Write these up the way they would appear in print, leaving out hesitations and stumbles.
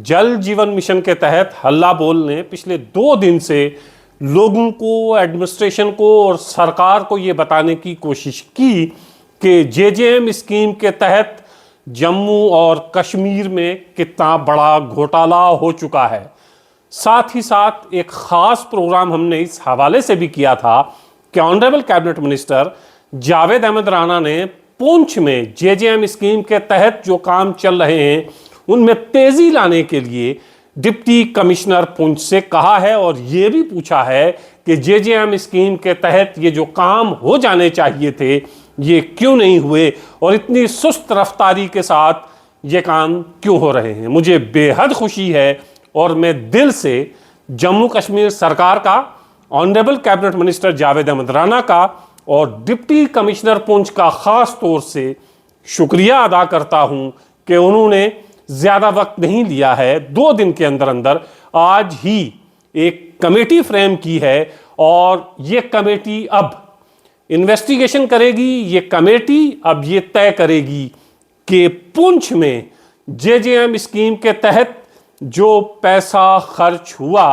जल जीवन मिशन के तहत हल्ला बोल ने पिछले 2 दिन से लोगों को, एडमिनिस्ट्रेशन को और सरकार को ये बताने की कोशिश की कि जेजेएम स्कीम के तहत जम्मू और कश्मीर में कितना बड़ा घोटाला हो चुका है। साथ ही साथ एक ख़ास प्रोग्राम हमने इस हवाले से भी किया था कि honourable cabinet minister Javed Ahmed Rana ने पुंछ में जेजेएम स्कीम के तहत जो काम चल रहे हैं उनमें तेजी लाने के लिए डिप्टी कमिश्नर पुंछ से कहा है और ये भी पूछा है कि जेजेएम स्कीम के तहत ये जो काम हो जाने चाहिए थे ये क्यों नहीं हुए और इतनी सुस्त रफ्तारी के साथ ये काम क्यों हो रहे हैं। मुझे बेहद खुशी है और मैं दिल से जम्मू कश्मीर सरकार का, honourable cabinet minister Javed Ahmed Rana का और डिप्टी कमिश्नर पुंछ का ख़ास तौर से शुक्रिया अदा करता हूं कि उन्होंने ज़्यादा वक्त नहीं लिया है, 2 दिन के अंदर अंदर आज ही एक कमेटी फ्रेम की है और ये कमेटी अब इन्वेस्टिगेशन करेगी। ये कमेटी अब ये तय करेगी कि पुंछ में जेजेएम स्कीम के तहत जो पैसा खर्च हुआ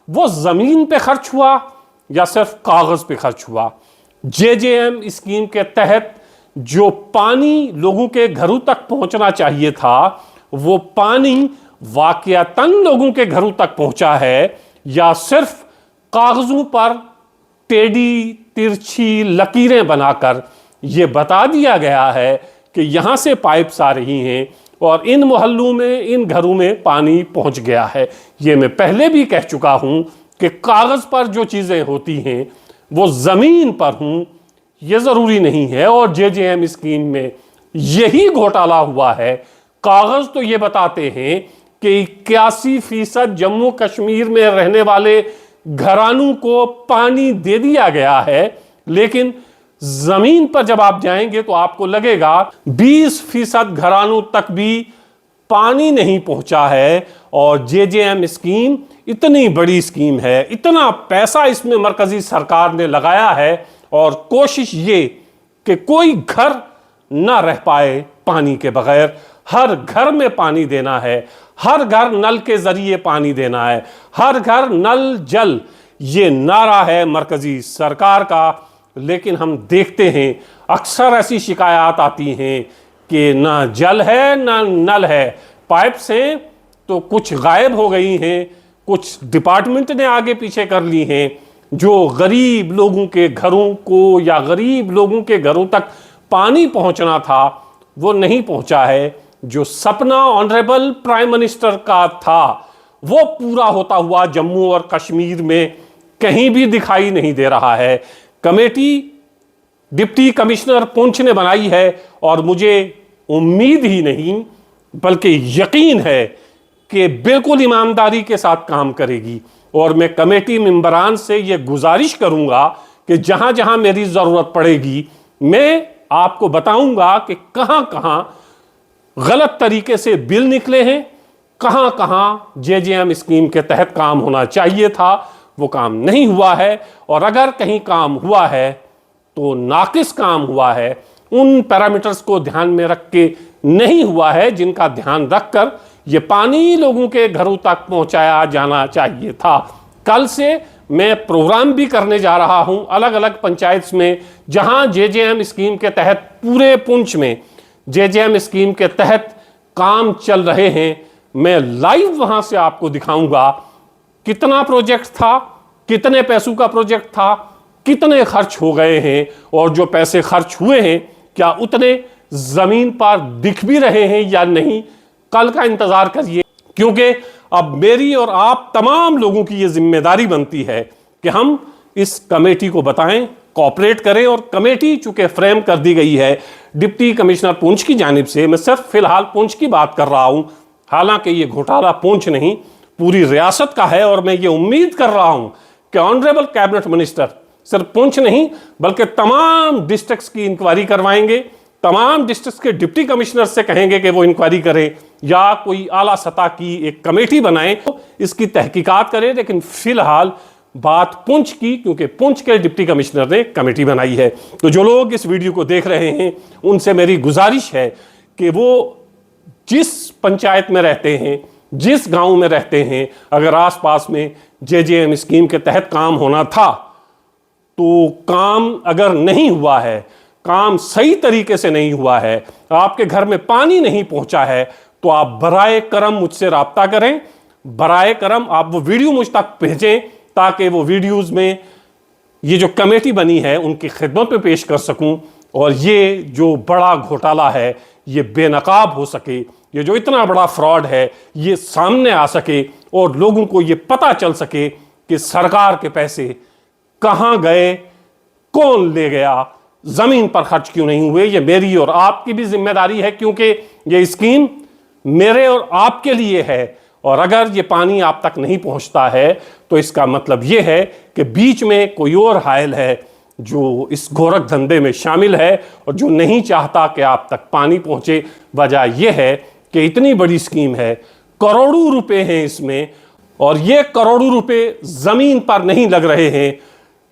वो ज़मीन पे खर्च हुआ या सिर्फ कागज़ पे खर्च हुआ। जेजेएम स्कीम के तहत जो पानी लोगों के घरों तक पहुंचना चाहिए था वो पानी वाकयातन लोगों के घरों तक पहुंचा है या सिर्फ कागजों पर टेढ़ी तिरछी लकीरें बनाकर ये बता दिया गया है कि यहां से पाइप्स आ रही हैं और इन मोहल्लों में, इन घरों में पानी पहुंच गया है। ये मैं पहले भी कह चुका हूं कि कागज पर जो चीजें होती हैं वो जमीन पर हूं ये जरूरी नहीं है और जेजेएम स्कीम में यही घोटाला हुआ है। कागज तो ये बताते हैं कि 81% जम्मू कश्मीर में रहने वाले घरानों को पानी दे दिया गया है, लेकिन जमीन पर जब आप जाएंगे तो आपको लगेगा 20% घरानों तक भी पानी नहीं पहुंचा है। और जेजेएम स्कीम इतनी बड़ी स्कीम है, इतना पैसा इसमें मरकजी सरकार ने लगाया है और कोशिश ये कि कोई घर ना रह पाए पानी के बगैर। हर घर में पानी देना है, हर घर नल के जरिए पानी देना है, हर घर नल जल, ये नारा है मरकजी सरकार का। लेकिन हम देखते हैं अक्सर ऐसी शिकायत आती हैं कि ना जल है ना नल है, पाइप्स हैं तो कुछ गायब हो गई हैं, कुछ डिपार्टमेंट ने आगे पीछे कर ली हैं। जो गरीब लोगों के घरों को या गरीब लोगों के घरों तक पानी पहुंचना था वो नहीं पहुंचा है। जो सपना ऑनरेबल प्राइम मिनिस्टर का था वो पूरा होता हुआ जम्मू और कश्मीर में कहीं भी दिखाई नहीं दे रहा है। कमेटी डिप्टी कमिश्नर पुंछ ने बनाई है और मुझे उम्मीद ही नहीं बल्कि यकीन है कि बिल्कुल ईमानदारी के साथ काम करेगी। और मैं कमेटी मेंबरान से ये गुजारिश करूंगा कि जहां जहां मेरी ज़रूरत पड़ेगी मैं आपको बताऊंगा कि कहां कहां गलत तरीके से बिल निकले हैं, कहां कहां जेजेएम स्कीम के तहत काम होना चाहिए था वो काम नहीं हुआ है, और अगर कहीं काम हुआ है तो नाकिस काम हुआ है, उन पैरामीटर्स को ध्यान में रख के नहीं हुआ है जिनका ध्यान रखकर ये पानी लोगों के घरों तक पहुंचाया जाना चाहिए था। कल से मैं प्रोग्राम भी करने जा रहा हूं अलग अलग पंचायत में जहां जेजेएम स्कीम के तहत पूरे पुंछ में जेजेएम स्कीम के तहत काम चल रहे हैं। मैं लाइव वहां से आपको दिखाऊंगा कितना प्रोजेक्ट था, कितने पैसों का प्रोजेक्ट था, कितने खर्च हो गए हैं और जो पैसे खर्च हुए हैं क्या उतने जमीन पर दिख भी रहे हैं या नहीं। कल का इंतजार करिए, क्योंकि अब मेरी और आप तमाम लोगों की यह जिम्मेदारी बनती है कि हम इस कमेटी को बताएं, कोऑपरेट करें। और कमेटी चूंकि फ्रेम कर दी गई है डिप्टी कमिश्नर पुंछ की जानिब से, मैं सिर्फ फिलहाल पुंछ की बात कर रहा हूं, हालांकि ये घोटाला पुंछ नहीं पूरी रियासत का है। और मैं ये उम्मीद कर रहा हूं कि ऑनरेबल कैबिनेट मिनिस्टर सिर्फ पुंछ नहीं बल्कि तमाम डिस्ट्रिक्ट्स की इंक्वायरी करवाएंगे, तमाम डिस्ट्रिक्ट के डिप्टी कमिश्नर से कहेंगे कि वो इंक्वायरी करें या कोई आला सतह की एक कमेटी बनाएं तो इसकी तहकीकात करें। लेकिन फिलहाल बात पुंछ की, क्योंकि पुंछ के डिप्टी कमिश्नर ने कमेटी बनाई है। तो जो लोग इस वीडियो को देख रहे हैं उनसे मेरी गुजारिश है कि वो जिस पंचायत में रहते हैं जिस गांव में रहते हैं, अगर आसपास में जेजेएम स्कीम के तहत काम होना था, तो काम अगर नहीं हुआ है, काम सही तरीके से नहीं हुआ है, आपके घर में पानी नहीं पहुंचा है, तो आप बराए करम मुझसे राब्ता करें। बराए करम आप वो वीडियो मुझ तक भेजें, ताकि वो वीडियोस में ये जो कमेटी बनी है उनकी खिदमत में पेश कर सकूं, और ये जो बड़ा घोटाला है ये बेनकाब हो सके, ये जो इतना बड़ा फ्रॉड है ये सामने आ सके, और लोगों को ये पता चल सके कि सरकार के पैसे कहां गए, कौन ले गया, जमीन पर खर्च क्यों नहीं हुए। ये मेरी और आपकी भी जिम्मेदारी है, क्योंकि ये स्कीम मेरे और आपके लिए है, और अगर ये पानी आप तक नहीं पहुंचता है तो इसका मतलब ये है कि बीच में कोई और हायल है जो इस गोरख धंधे में शामिल है और जो नहीं चाहता कि आप तक पानी पहुंचे। वजह यह है कि इतनी बड़ी स्कीम है, करोड़ों रुपए हैं इसमें, और ये करोड़ों रुपए जमीन पर नहीं लग रहे हैं।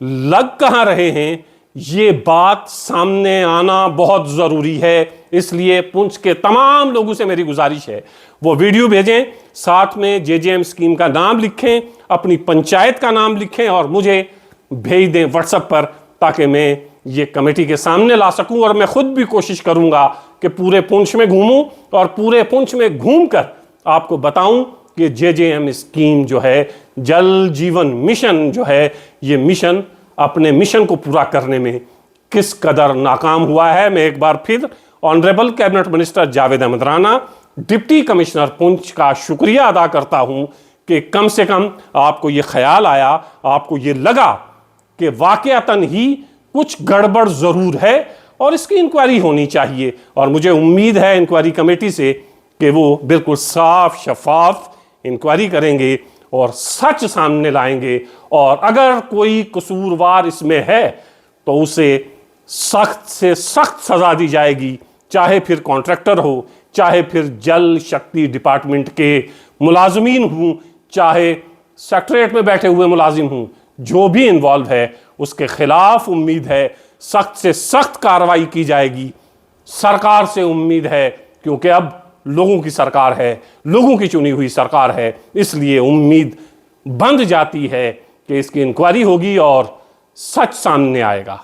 लग कहां रहे हैं, ये बात सामने आना बहुत जरूरी है। इसलिए पुंछ के तमाम लोगों से मेरी गुजारिश है, वो वीडियो भेजें, साथ में जेजेएम स्कीम का नाम लिखें, अपनी पंचायत का नाम लिखें और मुझे भेज दें व्हाट्सएप पर, ताकि मैं ये कमेटी के सामने ला सकूं। और मैं खुद भी कोशिश करूंगा कि पूरे पुंछ में घूमूं और पूरे पुंछ में घूमकर आपको बताऊं कि जेजेएम स्कीम जो है, जल जीवन मिशन जो है, ये मिशन अपने मिशन को पूरा करने में किस कदर नाकाम हुआ है। मैं एक बार फिर honourable cabinet minister Javed Ahmed Rana, deputy commissioner Poonch का शुक्रिया अदा करता हूं कि कम से कम आपको ये ख्याल आया, आपको ये लगा कि वाकयातन ही कुछ गड़बड़ जरूर है और इसकी इंक्वायरी होनी चाहिए। और मुझे उम्मीद है इंक्वायरी कमेटी से कि वो बिल्कुल साफ शफाफ इंक्वायरी करेंगे और सच सामने लाएंगे, और अगर कोई कसूरवार इसमें है तो उसे सख्त से सख्त सजा दी जाएगी, चाहे फिर कॉन्ट्रैक्टर हो, चाहे फिर जल शक्ति डिपार्टमेंट के मुलाजमीन हों, चाहे सेक्रेटरीट में बैठे हुए मुलाजिम हों, जो भी इन्वॉल्व है उसके खिलाफ उम्मीद है सख्त से सख्त कार्रवाई की जाएगी। सरकार से उम्मीद है, क्योंकि अब लोगों की सरकार है, लोगों की चुनी हुई सरकार है, इसलिए उम्मीद बंध जाती है कि इसकी इंक्वायरी होगी और सच सामने आएगा।